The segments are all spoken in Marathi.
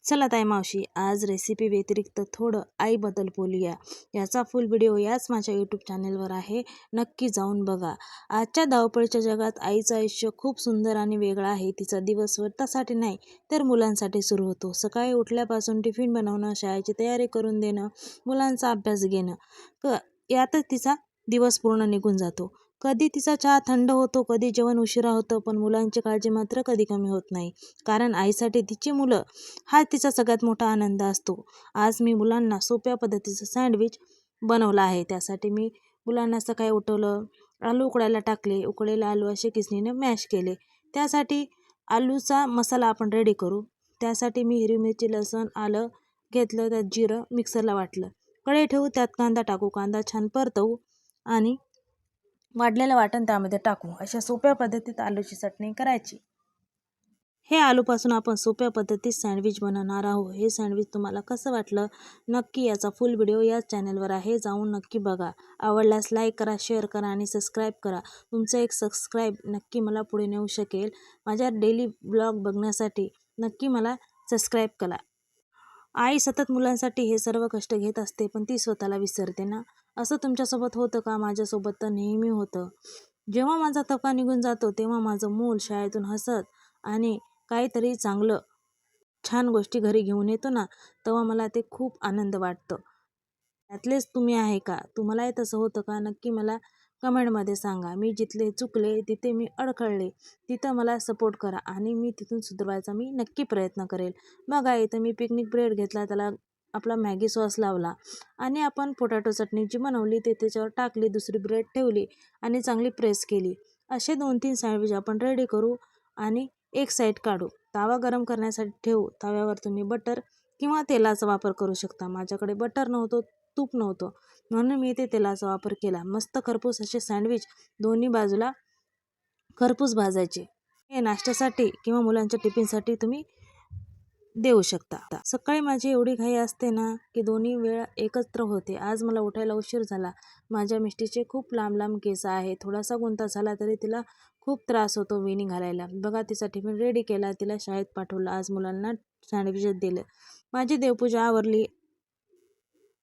चला ताई मावशी, आज रेसिपी व्यतिरिक्त थोडं आईबद्दल बोलूया. याचा फुल व्हिडिओ याच माझ्या यूट्यूब चॅनेलवर आहे, नक्की जाऊन बघा. आजच्या धावपळीच्या जगात आईचं आयुष्य खूप सुंदर आणि वेगळं आहे. तिचा दिवस स्वतःसाठी नाही तर मुलांसाठी सुरू होतो. सकाळी उठल्यापासून टिफिन बनवणं, शाळेची तयारी करून देणं, मुलांचा अभ्यास घेणं, यातच तिचा दिवस पूर्ण निघून जातो. कधी तिचा चहा थंड होतो, कधी जेवण उशिरा होतं, पण मुलांची काळजी मात्र कधी कमी होत नाही. कारण आईसाठी तिची मुलं हा तिचा सगळ्यात मोठा आनंद असतो. आज मी मुलांना सोप्या पद्धतीचं सँडविच बनवलं आहे. त्यासाठी मी मुलांना सकाळी उठवलं, आलू उकडायला टाकले, उकळलेले आलू असे किसणीने मॅश केले. त्यासाठी आलूचा मसाला आपण रेडी करू. त्यासाठी मी हिरवी मिरची, लसूण, आलं घेतलं, त्यात जिरं मिक्सरला वाटलं. कढई ठेवू, त्यात कांदा टाकू, कांदा छान परतवू आणि वाढलेलं वाटण त्यामध्ये टाकू. अशा सोप्या पद्धतीत आलूची चटणी करायची. हे आलूपासून आपण सोप्या पद्धतीत सँडविच बनवणार आहोत. हे सँडविच तुम्हाला कसं वाटलं, नक्की याचा फुल व्हिडिओ याच चॅनलवर आहे, जाऊन नक्की बघा. आवडल्यास लाईक करा, शेअर करा आणि सबस्क्राईब करा. तुमचं एक सबस्क्राईब नक्की मला पुढे नेऊ शकेल. माझ्या डेली ब्लॉग बघण्यासाठी नक्की मला सबस्क्राईब करा. आई सतत मुलांसाठी हे सर्व कष्ट घेत असते, पण ती स्वतःला विसरते ना. असं तुमच्यासोबत होतं का? माझ्यासोबत तर नेहमी होतं. जेव्हा माझा थकवा निघून जातो, तेव्हा माझं मूल शाळेतून हसत आणि काहीतरी चांगलं छान गोष्टी घरी घेऊन येतो ना, तेव्हा मला ते खूप आनंद वाटतं. त्यातलेच तुम्ही आहे का? तुम्हालाही तसं होतं का? नक्की मला कमेंटमध्ये सांगा. मी जिथले चुकले, तिथे मी अडखळले, तिथं मला सपोर्ट करा आणि मी तिथून सुधारवायचा मी नक्की प्रयत्न करेल. बघा, इथं मी पिकनिक ब्रेड घेतला, त्याला आपला मॅगी सॉस लावला आणि आपण पोटॅटो चटणी जी बनवली ते त्याच्यावर टाकली, दुसरी ब्रेड ठेवली आणि चांगली प्रेस केली. असे 2-3 सँडविच आपण रेडी करू आणि एक साईड काढू. तवा गरम करण्यासाठी ठेवू. तव्यावर तुम्ही बटर किंवा तेलाचा वापर करू शकता. माझ्याकडे बटर नव्हतं, तूप नव्हतं, म्हणून मी इथे तेलाचा वापर केला. मस्त खरपूस असे सँडविच दोन्ही बाजूला खरपूस भाजायचे. हे नाश्त्यासाठी किंवा मुलांच्या टिफिनसाठी तुम्ही देऊ शकता. सकाळी माझी एवढी घाई असते ना, की दोन्ही वेळ एकत्र होते. आज मला उठायला उशीर झाला. माझ्या मिस्टीचे खूप लांब लांब केस आहे. थोडासा गुंता झाला तरी तिला खूप त्रास होतो वेणी घालायला. बघा, तिचा टिफिन रेडी केला, तिला शाळेत पाठवलं. आज मुलांना सँडविच दिलं. माझी देवपूजा आवरली.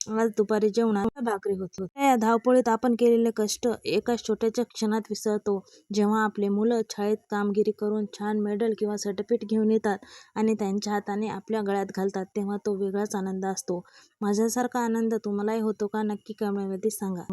आज दुपारी जेवणात भाकरी होती. या धावपळीत आपण केलेले कष्ट एका छोट्याच्या क्षणात विसरतो. जेव्हा आपले मुलं शाळेत कामगिरी करून छान मेडल किंवा सर्टिफिकेट घेऊन येतात आणि त्यांच्या हाताने आपल्या गळ्यात घालतात, तेव्हा तो वेगळाच आनंद असतो. माझ्यासारखा आनंद तुम्हालाही होतो का? नक्की कमेंटमध्ये सांगा.